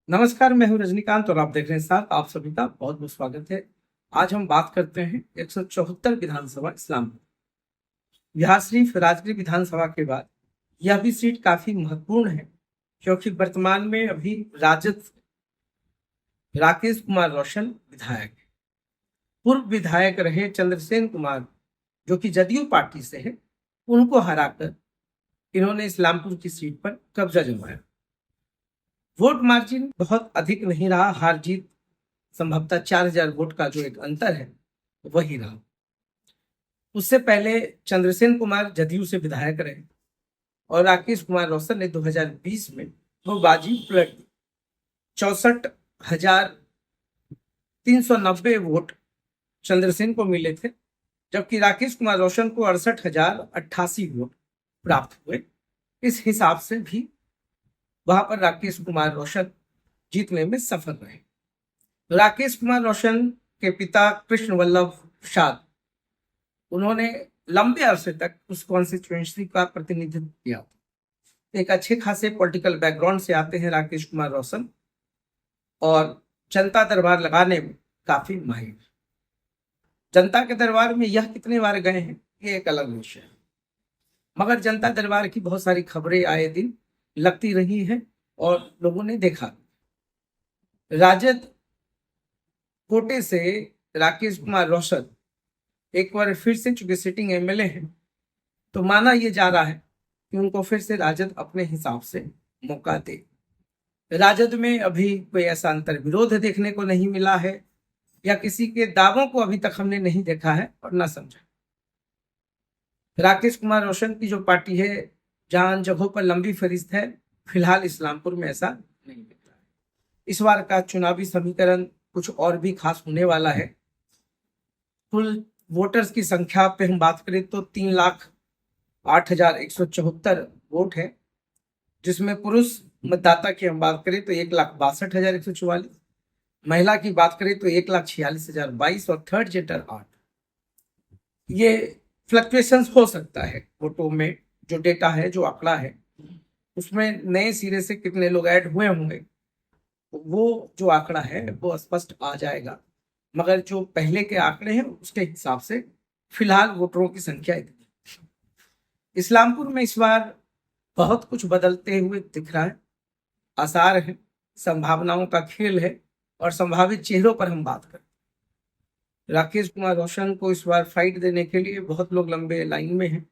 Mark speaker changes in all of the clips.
Speaker 1: नमस्कार, मैं हूं रजनीकांत और आप देख रहे हैं साथ आप सभी का बहुत बहुत स्वागत है। आज हम बात करते हैं 174 विधानसभा इस्लाम बिहार शरीफ राजगीर विधानसभा के बाद यह भी सीट काफी महत्वपूर्ण है, क्योंकि वर्तमान में अभी राजद राकेश कुमार रोशन विधायक है। पूर्व विधायक रहे चंद्रसेन कुमार, जो कि जदयू पार्टी से है, उनको हराकर इन्होंने इस्लामपुर की सीट पर कब्जा जमाया। वोट मार्जिन बहुत अधिक नहीं रहा, हार जीत संभवतः 4000 वोट का जो एक अंतर है वही रहा। उससे पहले चंद्रसेन कुमार जदयू से विधायक रहे और राकेश कुमार रोशन ने 2020 में वो बाजी उलट दी। 64,390 वोट चंद्रसेन को मिले थे, जबकि राकेश कुमार रोशन को 68,088 वोट प्राप्त हुए। इस हिसाब से भी वहां पर राकेश कुमार रोशन जीतने में सफल रहे। राकेश कुमार रोशन के पिता कृष्ण वल्लभ प्रसाद, उन्होंने लंबे अरसे तक उस कॉन्स्टिट्यूएंसी का प्रतिनिधित्व किया। एक अच्छे खासे पॉलिटिकल बैकग्राउंड से आते हैं राकेश कुमार रोशन और जनता दरबार लगाने में काफी माहिर। जनता के दरबार में यह कितने बार गए हैं ये एक अलग विषय है, मगर जनता दरबार की बहुत सारी खबरें आए दिन लगती रही हैं और लोगों ने देखा। राजद कोटे से राकेश कुमार रोशन एक बार फिर से, चूंकि सिटिंग एमएलए हैं, तो माना यह जा रहा है कि उनको फिर से राजद अपने हिसाब से मौका दे। राजद में अभी कोई ऐसा अंतर विरोध देखने को नहीं मिला है या किसी के दावों को अभी तक हमने नहीं देखा है और ना समझा। राकेश कुमार रोशन की जो पार्टी है, जहां जगहों पर लंबी फहरिस्त है, फिलहाल इस्लामपुर में ऐसा नहीं दिख रहा है। इस बार का चुनावी समीकरण कुछ और भी खास होने वाला है। कुल वोटर्स की संख्या पे हम बात करें तो 3,08,174 वोट है, जिसमें पुरुष मतदाता की हम बात करें तो 1,62,144, महिला की बात करें तो 1,46,022 और थर्ड जेंडर 8। ये फ्लक्चुएशंस हो सकता है वोटों में, जो डेटा है, जो आंकड़ा है, उसमें नए सिरे से कितने लोग ऐड हुए होंगे वो जो आंकड़ा है वो स्पष्ट आ जाएगा, मगर जो पहले के आंकड़े हैं उसके हिसाब से फिलहाल वोटरों की संख्या इतनी। इस्लामपुर में इस बार बहुत कुछ बदलते हुए दिख रहा है, आसार है, संभावनाओं का खेल है और संभावित चेहरों पर हम बात करें। राकेश कुमार रोशन को इस बार फाइट देने के लिए बहुत लोग लंबे लाइन में हैं।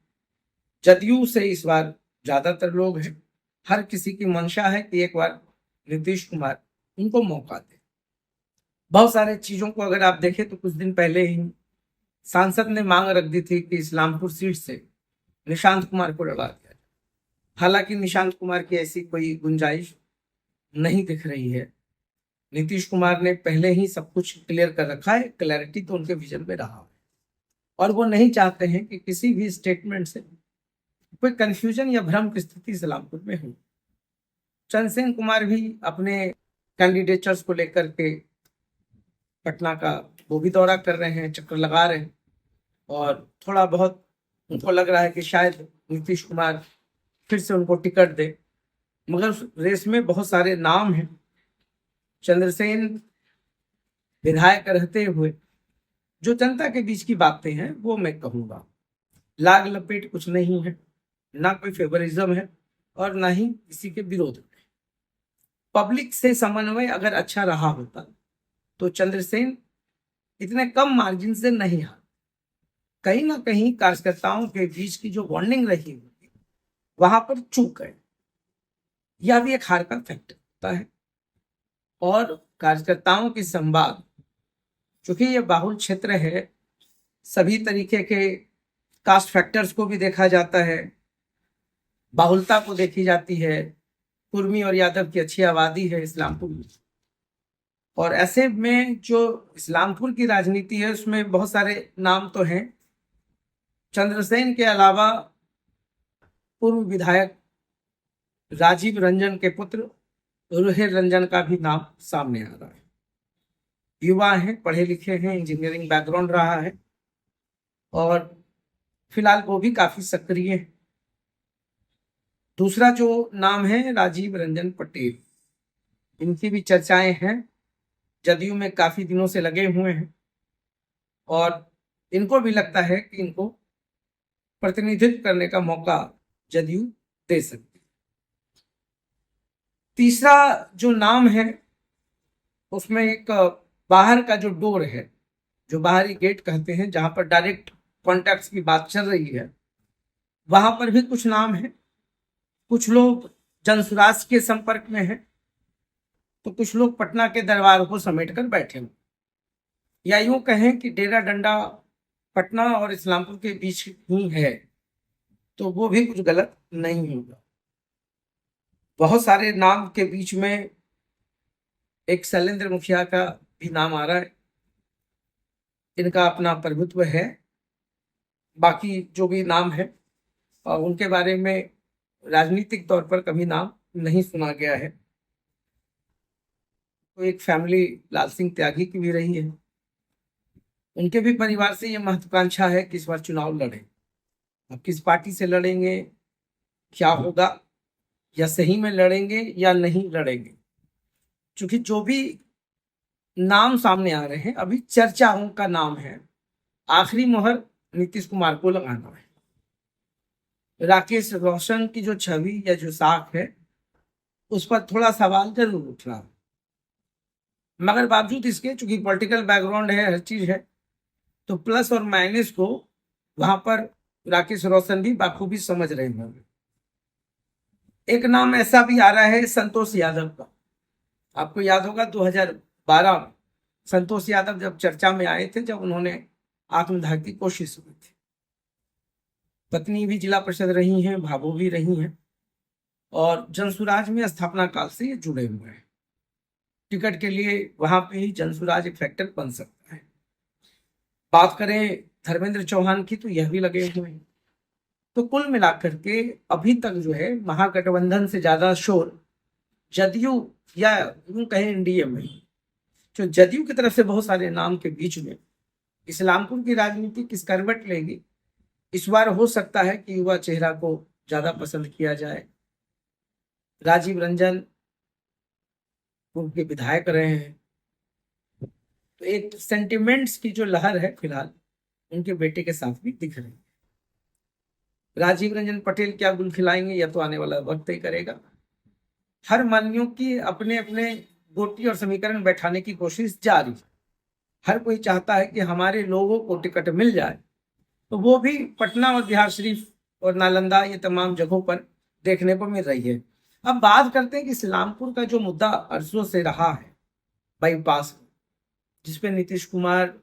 Speaker 1: जदयू से इस बार ज्यादातर लोग हैं। हर किसी की मंशा है कि एक बार नीतीश कुमार उनको मौका दे। बहुत सारे चीजों को अगर आप देखें तो कुछ दिन पहले ही सांसद ने मांग रख दी थी कि इस्लामपुर सीट से निशांत कुमार को लड़ा दिया जाए। हालांकि निशांत कुमार की ऐसी कोई गुंजाइश नहीं दिख रही है। नीतीश कुमार ने पहले ही सब कुछ क्लियर कर रखा है, क्लैरिटी तो उनके विजन में रहा है और वो नहीं चाहते हैं कि किसी भी स्टेटमेंट से कोई कंफ्यूजन या भ्रम की स्थिति इस्लामपुर में हो। चंद्रसेन कुमार भी अपने कैंडिडेचर्स को लेकर के पटना का वो भी दौरा कर रहे हैं, चक्कर लगा रहे हैं और थोड़ा बहुत उनको लग रहा है कि शायद नीतीश कुमार फिर से उनको टिकट दे, मगर रेस में बहुत सारे नाम हैं। चंद्रसेन विधायक रहते हुए जो जनता के बीच की बातें हैं वो मैं कहूंगा, लाग लपेट कुछ नहीं है, ना कोई फेवरिज्म है और ना ही किसी के विरोध में। पब्लिक से समन्वय अगर अच्छा रहा होता तो चंद्रसेन इतने कम मार्जिन से नहीं हार। कहीं ना कहीं कार्यकर्ताओं के बीच की जो बॉन्डिंग रही होगी वहां पर चूक गए, यह भी एक हार का फैक्टर होता है। और कार्यकर्ताओं की संवाद, चूंकि ये बाहुल क्षेत्र है, सभी तरीके के कास्ट फैक्टर्स को भी देखा जाता है, बाहुलता को देखी जाती है। कुर्मी और यादव की अच्छी आबादी है इस्लामपुर में, और ऐसे में जो इस्लामपुर की राजनीति है उसमें बहुत सारे नाम तो हैं। चंद्रसेन के अलावा पूर्व विधायक राजीव रंजन के पुत्र रुहेर रंजन का भी नाम सामने आ रहा है। युवा हैं, पढ़े लिखे हैं, इंजीनियरिंग बैकग्राउंड रहा है और फिलहाल वो भी काफी सक्रिय है। दूसरा जो नाम है राजीव रंजन पटेल, इनकी भी चर्चाएं हैं, जदयू में काफी दिनों से लगे हुए हैं और इनको भी लगता है कि इनको प्रतिनिधित्व करने का मौका जदयू दे सकती है। तीसरा जो नाम है उसमें एक बाहर का जो डोर है, जो बाहरी गेट कहते हैं, जहां पर डायरेक्ट कॉन्टैक्ट्स की बात चल रही है, वहां पर भी कुछ नाम है। कुछ लोग जनसुराज के संपर्क में है तो कुछ लोग पटना के दरबार को समेट कर बैठे हुए, या यूं कहें कि डेरा डंडा पटना और इस्लामपुर के बीच ही है, तो वो भी कुछ गलत नहीं होगा। बहुत सारे नाम के बीच में एक शैलेंद्र मुखिया का भी नाम आ रहा है, इनका अपना प्रभुत्व है। बाकी जो भी नाम है उनके बारे में राजनीतिक तौर पर कभी नाम नहीं सुना गया है। तो एक फैमिली लाल सिंह त्यागी की भी रही है, उनके भी परिवार से ये महत्वाकांक्षा है कि इस बार चुनाव लड़े। अब किस पार्टी से लड़ेंगे, क्या होगा, या सही में लड़ेंगे या नहीं लड़ेंगे, क्योंकि जो भी नाम सामने आ रहे हैं अभी चर्चाओं का नाम है। आखिरी मोहर नीतीश कुमार को लगाना है। राकेश रोशन की जो छवि या जो साख है उस पर थोड़ा सवाल जरूर उठ रहा है, मगर बावजूद इसके चूंकि पॉलिटिकल बैकग्राउंड है, हर चीज है, तो प्लस और माइनस को वहां पर राकेश रोशन भी बाखूबी समझ रहे होंगे। एक नाम ऐसा भी आ रहा है संतोष यादव का। आपको याद होगा 2012 में संतोष यादव जब चर्चा में आए थे, जब उन्होंने आत्मदाह की कोशिश की थी। पत्नी भी जिला परिषद रही हैं, भाभो भी रही हैं और जनसुराज में स्थापना काल से ये जुड़े हुए हैं। टिकट के लिए वहां पे ही जनसुराज एक फैक्टर बन सकता है। बात करें धर्मेंद्र चौहान की तो यह भी लगे हुए हैं। तो कुल मिलाकर के अभी तक जो है महागठबंधन से ज्यादा शोर जदयू या यूं कहें एनडीए में, जो जदयू की तरफ से बहुत सारे नाम के बीच में इस्लामपुर की राजनीति किस करवट लेगी, इस बार हो सकता है कि युवा चेहरा को ज्यादा पसंद किया जाए। राजीव रंजन उनके विधायक रहे हैं, तो एक सेंटिमेंट्स की जो लहर है फिलहाल उनके बेटे के साथ भी दिख रही है। राजीव रंजन पटेल क्या गुल खिलाएंगे या तो आने वाला वक्त तय करेगा। हर मान्यों की अपने अपने गोटी और समीकरण बैठाने की कोशिश जारी है। हर कोई चाहता है कि हमारे लोगों को टिकट मिल जाए, तो वो भी पटना और बिहार शरीफ और नालंदा ये तमाम जगहों पर देखने को मिल रही है। अब बात करते हैं कि इस्लामपुर का जो मुद्दा अरसों से रहा है बाईपास, जिसपे नीतीश कुमार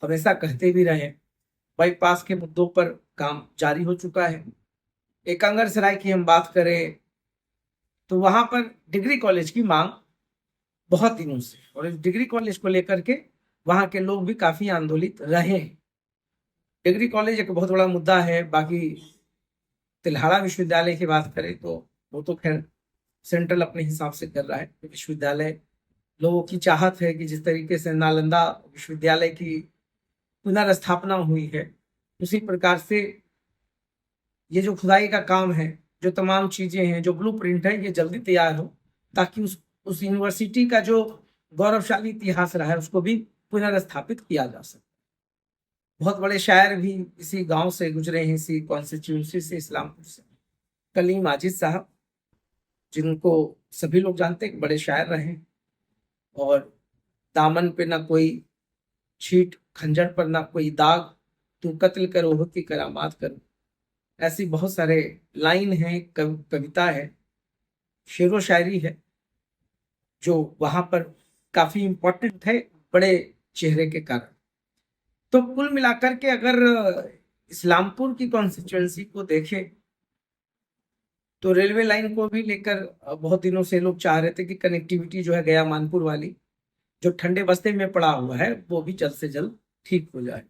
Speaker 1: हमेशा कहते भी रहे, बाईपास के मुद्दों पर काम जारी हो चुका है। एकंगरसराय की हम बात करें तो वहां पर डिग्री कॉलेज की मांग बहुत दिनों से, और इस डिग्री कॉलेज को लेकर के वहां के लोग भी काफी आंदोलित रहे। डिग्री कॉलेज एक बहुत बड़ा मुद्दा है। बाकी तिल्हाड़ा विश्वविद्यालय की बात करें तो वो तो खैर सेंट्रल अपने हिसाब से कर रहा है। विश्वविद्यालय लोगों की चाहत है कि जिस तरीके से नालंदा विश्वविद्यालय की पुनर्स्थापना हुई है, उसी प्रकार से ये जो खुदाई का काम है, जो तमाम चीजें हैं, जो ब्लूप्रिंट है, ये जल्दी तैयार हो, ताकि उस यूनिवर्सिटी का जो गौरवशाली इतिहास रहा है उसको भी पुनर्स्थापित किया जा सके। बहुत बड़े शायर भी इसी गांव से गुजरे हैं, इसी कॉन्स्टिट्यूंसी से, इस्लामपुर से। कलीम माजिद साहब, जिनको सभी लोग जानते हैं, बड़े शायर रहे, और दामन पे ना कोई छीट, खंजर पर ना कोई दाग, तू कत्ल करो होती करामात करो, ऐसी बहुत सारे लाइन है, कविता है, शेर व शायरी है, जो वहां पर काफी इंपॉर्टेंट है बड़े चेहरे के कारण। तो कुल मिलाकर के अगर इस्लामपुर की कॉन्स्टिट्यूएंसी को देखें तो रेलवे लाइन को भी लेकर बहुत दिनों से लोग चाह रहे थे कि कनेक्टिविटी जो है गया मानपुर वाली, जो ठंडे बस्ते में पड़ा हुआ है, वो भी जल्द से जल्द ठीक हो जाए।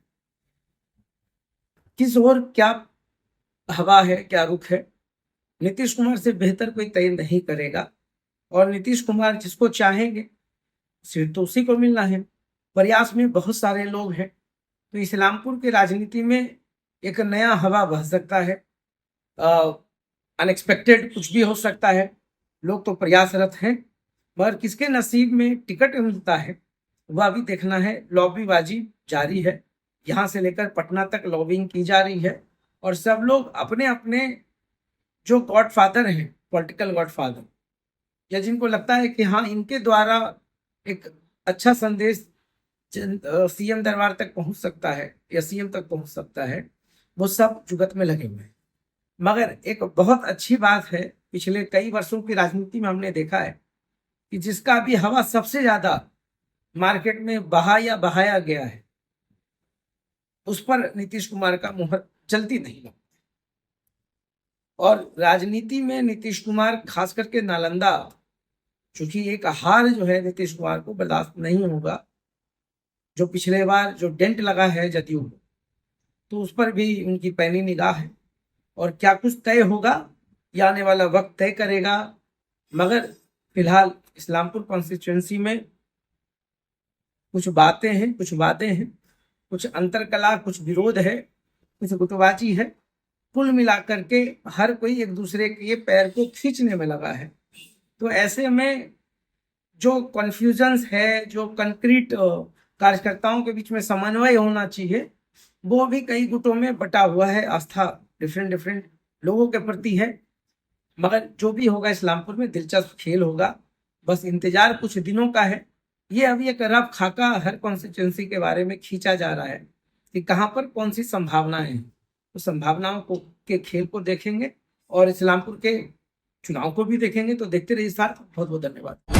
Speaker 1: किस ओर क्या हवा है, क्या रुख है, नीतीश कुमार से बेहतर कोई तय नहीं करेगा। और नीतीश कुमार जिसको चाहेंगे सीट तो उसी को मिलना है। प्रयास में बहुत सारे लोग हैं, तो इस्लामपुर की राजनीति में एक नया हवा बह सकता है। अनएक्सपेक्टेड कुछ भी हो सकता है। लोग तो प्रयासरत हैं मगर किसके नसीब में टिकट मिलता है वह अभी देखना है। लॉबीबाजी जारी है, यहाँ से लेकर पटना तक लॉबिंग की जा रही है और सब लोग अपने अपने जो गॉडफादर हैं, पॉलिटिकल गॉडफादर, या जिनको लगता है कि हाँ इनके द्वारा एक अच्छा संदेश सीएम दरबार तक पहुंच सकता है या सीएम तक पहुंच सकता है, वो सब जुगत में लगे हुए हैं। मगर एक बहुत अच्छी बात है, पिछले कई वर्षों की राजनीति में हमने देखा है कि जिसका अभी हवा सबसे ज्यादा मार्केट में बहाया गया है, उस पर नीतीश कुमार का मुहर जल्दी नहीं लगता। और राजनीति में नीतीश कुमार, खास करके नालंदा, चूंकि एक हार जो है नीतीश कुमार को बर्दाश्त नहीं होगा, जो पिछले बार जो डेंट लगा है जदयू को, तो उस पर भी उनकी पैनी निगाह है और क्या कुछ तय होगा या आने वाला वक्त तय करेगा। मगर फिलहाल इस्लामपुर कॉन्स्टिट्यूंसी में कुछ बातें हैं, कुछ वादे हैं, कुछ अंतरकला, कुछ विरोध है, कुछ गुटबाजी है, कुल मिलाकर के हर कोई एक दूसरे के पैर को खींचने में लगा है। तो ऐसे में जो कन्फ्यूजन्स है, जो कंक्रीट कार्यकर्ताओं के बीच में समन्वय होना चाहिए, वो भी कई गुटों में बटा हुआ है। आस्था डिफरेंट लोगों के प्रति है। मगर जो भी होगा इस्लामपुर में दिलचस्प खेल होगा, बस इंतजार कुछ दिनों का है। ये अभी एक रफ खाका हर कॉन्स्टिट्यूंसी के बारे में खींचा जा रहा है कि कहाँ पर कौन सी संभावनाएं हैं। तो संभावनाओं को के खेल को देखेंगे और इस्लामपुर के चुनाव को भी देखेंगे। तो देखते रहिए साथ। बहुत बहुत धन्यवाद।